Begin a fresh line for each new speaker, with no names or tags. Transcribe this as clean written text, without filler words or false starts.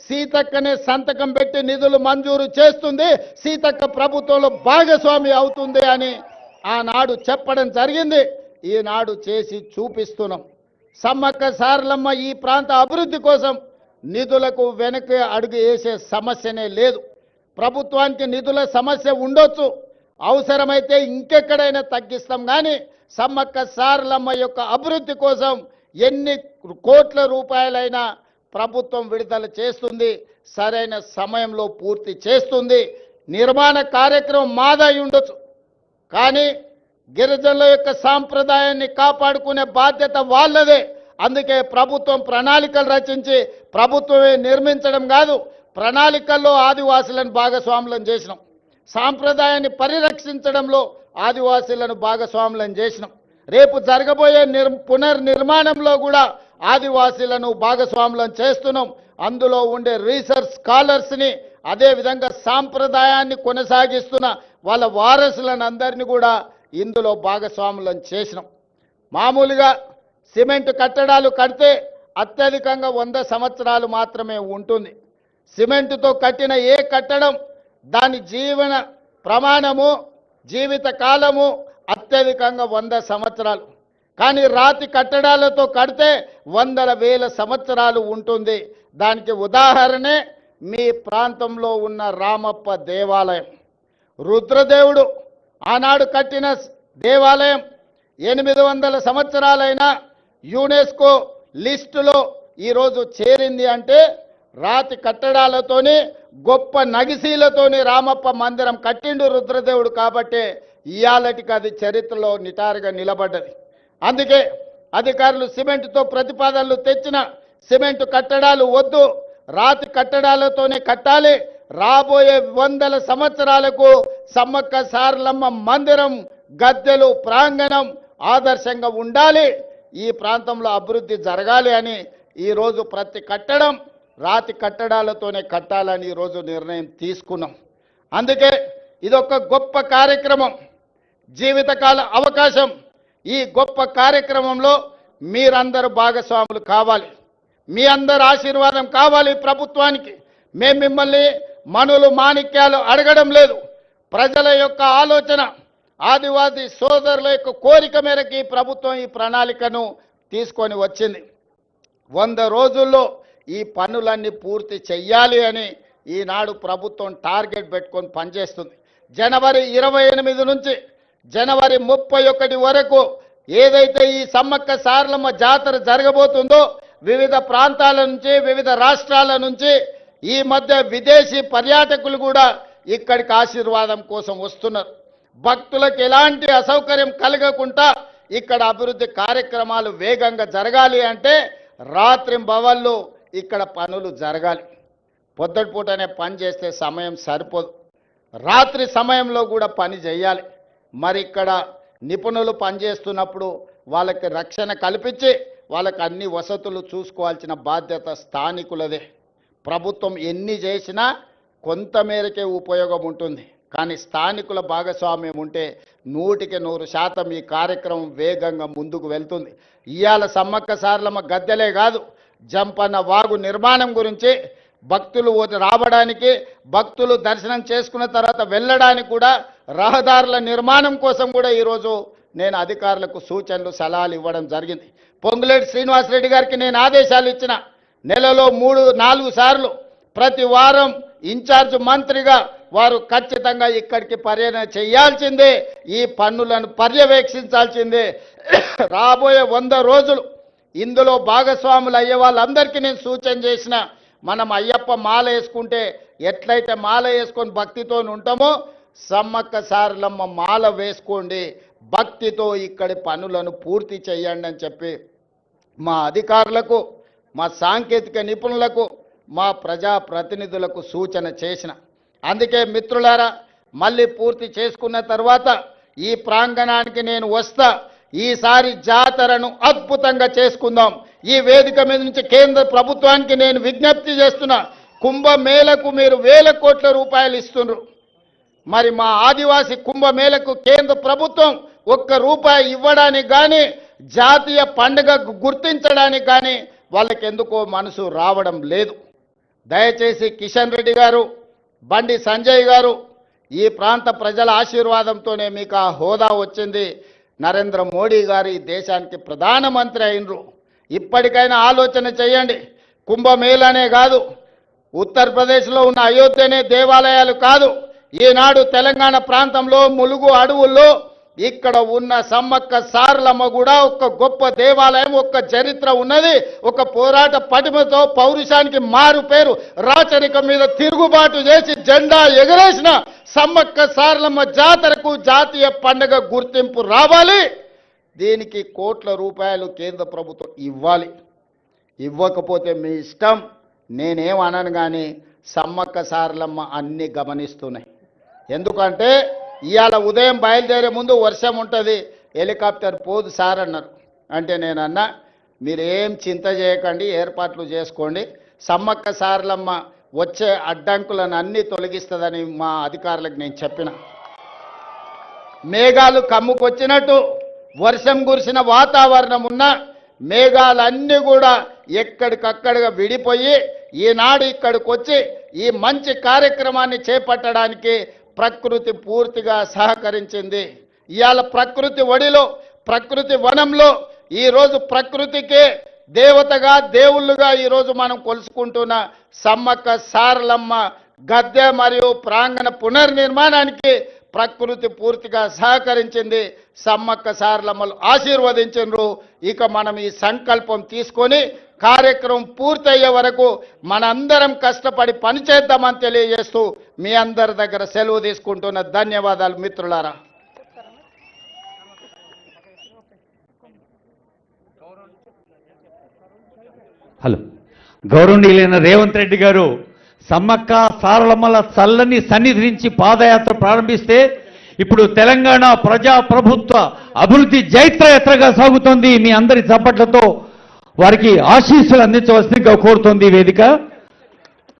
సీతక్కనే సంతకం పెట్టి నిధులు మంజూరు చేస్తుంది, సీతక్క ప్రభుత్వంలో భాగస్వామి అవుతుంది అని ఆనాడు చెప్పడం జరిగింది. ఈనాడు చేసి చూపిస్తున్నాం. సమ్మక్క సారలమ్మ ఈ ప్రాంత అభివృద్ధి కోసం నిధులకు వెనక్కి అడుగు వేసే సమస్యనే లేదు. ప్రభుత్వానికి నిధుల సమస్య ఉండొచ్చు, అవసరమైతే ఇంకెక్కడైనా తగ్గిస్తాం. కానీ సమ్మక్క సారలమ్మ యొక్క అభివృద్ధి కోసం ఎన్ని కోట్ల రూపాయలైనా ప్రభుత్వం విడుదల చేస్తుంది, సరైన సమయంలో పూర్తి చేస్తుంది. నిర్మాణ కార్యక్రమం మాదై ఉండొచ్చు, కానీ గిరిజనుల యొక్క సాంప్రదాయాన్ని కాపాడుకునే బాధ్యత వాళ్ళదే. అందుకే ప్రభుత్వం ప్రణాళికలు రచించి ప్రభుత్వమే నిర్మించడం కాదు, ప్రణాళికల్లో ఆదివాసులను భాగస్వాములను చేసినాం. సాంప్రదాయాన్ని పరిరక్షించడంలో ఆదివాసీలను భాగస్వాములను చేసినాం. రేపు జరగబోయే పునర్నిర్మాణంలో కూడా ఆదివాసీలను భాగస్వాములను చేస్తున్నాం. అందులో ఉండే రీసెర్చ్ స్కాలర్స్ని, అదేవిధంగా సాంప్రదాయాన్ని కొనసాగిస్తున్న వాళ్ళ వారసులను అందరినీ కూడా ఇందులో భాగస్వాములను చేసినాం. మామూలుగా సిమెంట్ కట్టడాలు కడితే అత్యధికంగా 100 సంవత్సరాలు మాత్రమే ఉంటుంది. సిమెంటుతో కట్టిన ఏ కట్టడం దాని జీవన ప్రమాణము, జీవిత కాలము అత్యధికంగా 100 సంవత్సరాలు. కానీ రాతి కట్టడాలతో కడితే వందల వేల సంవత్సరాలు ఉంటుంది. దానికి ఉదాహరణే మీ ప్రాంతంలో ఉన్న రామప్ప దేవాలయం. రుద్రదేవుడు ఆనాడు కట్టిన దేవాలయం 800 సంవత్సరాలైనా యునెస్కో లిస్టులో ఈరోజు చేరింది అంటే రాతి కట్టడాలతోని, గొప్ప నగిశీలతోని రామప్ప మందిరం కట్టిండు రుద్రదేవుడు. కాబట్టే ఇయాలటికి అది చరిత్రలో నిటారుగా నిలబడ్డది. అందుకే అధికారులు సిమెంటుతో ప్రతిపాదనలు తెచ్చిన సిమెంటు కట్టడాలు వద్దు, రాతి కట్టడాలతోనే కట్టాలి. రాబోయే 100 సంవత్సరాలకు సమ్మక్క సారలమ్మ మందిరం, గద్దెలు, ప్రాంగణం ఆదర్శంగా ఉండాలి. ఈ ప్రాంతంలో అభివృద్ధి జరగాలి అని ఈరోజు ప్రతి కట్టడం రాతి కట్టడాలతోనే కట్టాలని ఈరోజు నిర్ణయం తీసుకున్నాం. అందుకే ఇదొక గొప్ప కార్యక్రమం, జీవితకాల అవకాశం. ఈ గొప్ప కార్యక్రమంలో మీరందరూ భాగస్వాములు కావాలి, మీ అందరి ఆశీర్వాదం కావాలి ప్రభుత్వానికి. మేము మిమ్మల్ని మనులు మాణిక్యాలు అడగడం లేదు. ప్రజల యొక్క ఆలోచన, ఆదివాసీ సోదరుల యొక్క కోరిక మేరకు ఈ ప్రభుత్వం ఈ ప్రణాళికను తీసుకొని వచ్చింది. 100 రోజుల్లో ఈ పనులన్నీ పూర్తి చెయ్యాలి అని ఈనాడు ప్రభుత్వం టార్గెట్ పెట్టుకొని పనిచేస్తుంది. జనవరి 28 నుంచి జనవరి 31 వరకు ఏదైతే ఈ సమ్మక్క సారలమ్మ జాతర జరగబోతుందో వివిధ ప్రాంతాల నుంచి, వివిధ రాష్ట్రాల నుంచి ఈ మధ్య విదేశీ పర్యాటకులు కూడా ఇక్కడికి ఆశీర్వాదం కోసం వస్తున్నారు. భక్తులకు ఎలాంటి అసౌకర్యం కలగకుండా ఇక్కడ అభివృద్ధి కార్యక్రమాలు వేగంగా జరగాలి అంటే రాత్రింబవళ్ళు ఇక్కడ పనులు జరగాలి. పొద్దుటిపూటనే పని చేస్తే సమయం సరిపోదు, రాత్రి సమయంలో కూడా పని చేయాలి. మరి ఇక్కడ నిపుణులు పనిచేస్తున్నప్పుడు వాళ్ళకి రక్షణ కల్పించి వాళ్ళకి అన్ని వసతులు చూసుకోవాల్సిన బాధ్యత స్థానికులదే. ప్రభుత్వం ఎన్ని చేసినా కొంతమేరకే ఉపయోగం ఉంటుంది, కానీ స్థానికుల భాగస్వామ్యం ఉంటే 100% ఈ కార్యక్రమం వేగంగా ముందుకు వెళ్తుంది. ఇవాళ సమ్మక్క సారలమ్మ గద్దెలే కాదు, జంపన్న వాగు నిర్మాణం గురించి, భక్తులు రావడానికి, భక్తులు దర్శనం చేసుకున్న తర్వాత వెళ్ళడానికి కూడా రహదారుల నిర్మాణం కోసం కూడా ఈరోజు నేను అధికారులకు సూచనలు, సలహాలు ఇవ్వడం జరిగింది. పొంగులేటి శ్రీనివాసరెడ్డి గారికి నేను ఆదేశాలు ఇచ్చిన, నెలలో 3-4 సార్లు ప్రతి వారం ఇన్ఛార్జ్ మంత్రిగా వారు ఖచ్చితంగా ఇక్కడికి పర్యటన చేయాల్సిందే, ఈ పన్నులను పర్యవేక్షించాల్సిందే. రాబోయే 100 రోజులు ఇందులో భాగస్వాములు అయ్యే వాళ్ళందరికీ నేను సూచన చేసిన, మనం అయ్యప్ప మాల వేసుకుంటే ఎట్లయితే మాల వేసుకొని భక్తితో ఉంటామో సమ్మక్క సారలమ్మ మాల వేసుకోండి, భక్తితో ఇక్కడి పనులను పూర్తి చేయండి అని చెప్పి మా అధికారులకు, మా సాంకేతిక నిపుణులకు, మా ప్రజాప్రతినిధులకు సూచన చేసిన. అందుకే మిత్రులారా, మళ్ళీ పూర్తి చేసుకున్న తర్వాత ఈ ప్రాంగణానికి నేను వస్తా. ఈసారి జాతరను అద్భుతంగా చేసుకుందాం. ఈ వేదిక మీద నుంచి కేంద్ర ప్రభుత్వానికి నేను విజ్ఞప్తి చేస్తున్నా, కుంభమేళకు మీరు వేల కోట్ల రూపాయలు ఇస్తున్నారు. మరి మా ఆదివాసీ కుంభమేళకు కేంద్ర ప్రభుత్వం ₹1 ఇవ్వడానికి కానీ, జాతీయ పండుగ గుర్తించడానికి కానీ వాళ్ళకి ఎందుకో మనసు రావడం లేదు. దయచేసి కిషన్ రెడ్డి గారు, బండి సంజయ్ గారు, ఈ ప్రాంత ప్రజల ఆశీర్వాదంతోనే మీకు ఆ హోదా వచ్చింది. నరేంద్ర మోడీ గారు ఈ దేశానికి ప్రధానమంత్రి అయినరు. ఇప్పటికైనా ఆలోచన చేయండి. కుంభమేళనే కాదు, ఉత్తరప్రదేశ్లో ఉన్న అయోధ్యనే దేవాలయాలు కాదు, ఈనాడు తెలంగాణ ప్రాంతంలో ములుగు అడవుల్లో ఇక్కడ ఉన్న సమ్మక్క సారలమ్మ కూడా ఒక గొప్ప దేవాలయం, ఒక చరిత్ర ఉన్నది. ఒక పోరాట పటిమతో పౌరుషానికి మారు పేరు, రాచరికం మీద తిరుగుబాటు చేసి జెండా ఎగరేసిన సమ్మక్క సారలమ్మ జాతరకు జాతీయ పండుగ గుర్తింపు రావాలి. దీనికి కోట్ల రూపాయలు కేంద్ర ప్రభుత్వం ఇవ్వాలి. ఇవ్వకపోతే మీ ఇష్టం, నేనేమనను. కానీ సమ్మక్క సారలమ్మ అన్ని గమనిస్తున్నాయి. ఎందుకంటే ఇవాళ ఉదయం బయలుదేరే ముందు వర్షం ఉంటుంది, హెలికాప్టర్ పోదు సార్ అన్నారు. అంటే నేనన్నా మీరేం చింత చేయకండి, ఏర్పాట్లు చేసుకోండి, సమ్మక్క సారలమ్మ వచ్చే అడ్డంకులను అన్నీ తొలగిస్తుందని మా అధికారులకు నేను చెప్పిన. మేఘాలు కమ్ముకొచ్చినట్టు వర్షం కురిసిన వాతావరణం ఉన్న మేఘాలన్నీ కూడా ఎక్కడికక్కడిగా విడిపోయి ఈనాడు ఇక్కడికి వచ్చి ఈ మంచి కార్యక్రమాన్ని చేపట్టడానికి ప్రకృతి పూర్తిగా సహకరించింది. ఇవాళ ప్రకృతి ఒడిలో, ప్రకృతి వనంలో ఈరోజు ప్రకృతికే దేవతగా, దేవుళ్ళుగా ఈరోజు మనం కొలుసుకుంటున్న సమ్మక్క సారలమ్మ గద్దె మరియు ప్రాంగణ పునర్నిర్మాణానికి ప్రకృతి పూర్తిగా సహకరించింది. సమ్మక్క సారలమ్మలు ఆశీర్వదించారు. ఇక మనం ఈ సంకల్పం తీసుకొని కార్యక్రమం పూర్తయ్యే వరకు మనందరం కష్టపడి పనిచేద్దామని తెలియజేస్తూ మీ అందరి దగ్గర సెలవు తీసుకుంటున్న ధన్యవాదాలు మిత్రులారా.
హలో, గౌరవనీయులైన రేవంత్ రెడ్డి గారు సమ్మక్క సారలమ్మల చల్లని సన్నిధి నుంచి పాదయాత్ర ప్రారంభిస్తే ఇప్పుడు తెలంగాణ ప్రజా ప్రభుత్వ అభివృద్ధి జైత్రయాత్రగా సాగుతోంది. మీ అందరి చప్పట్లతో వారికి ఆశీస్సులు అందించవలసిందిగా కోరుతోంది వేదిక.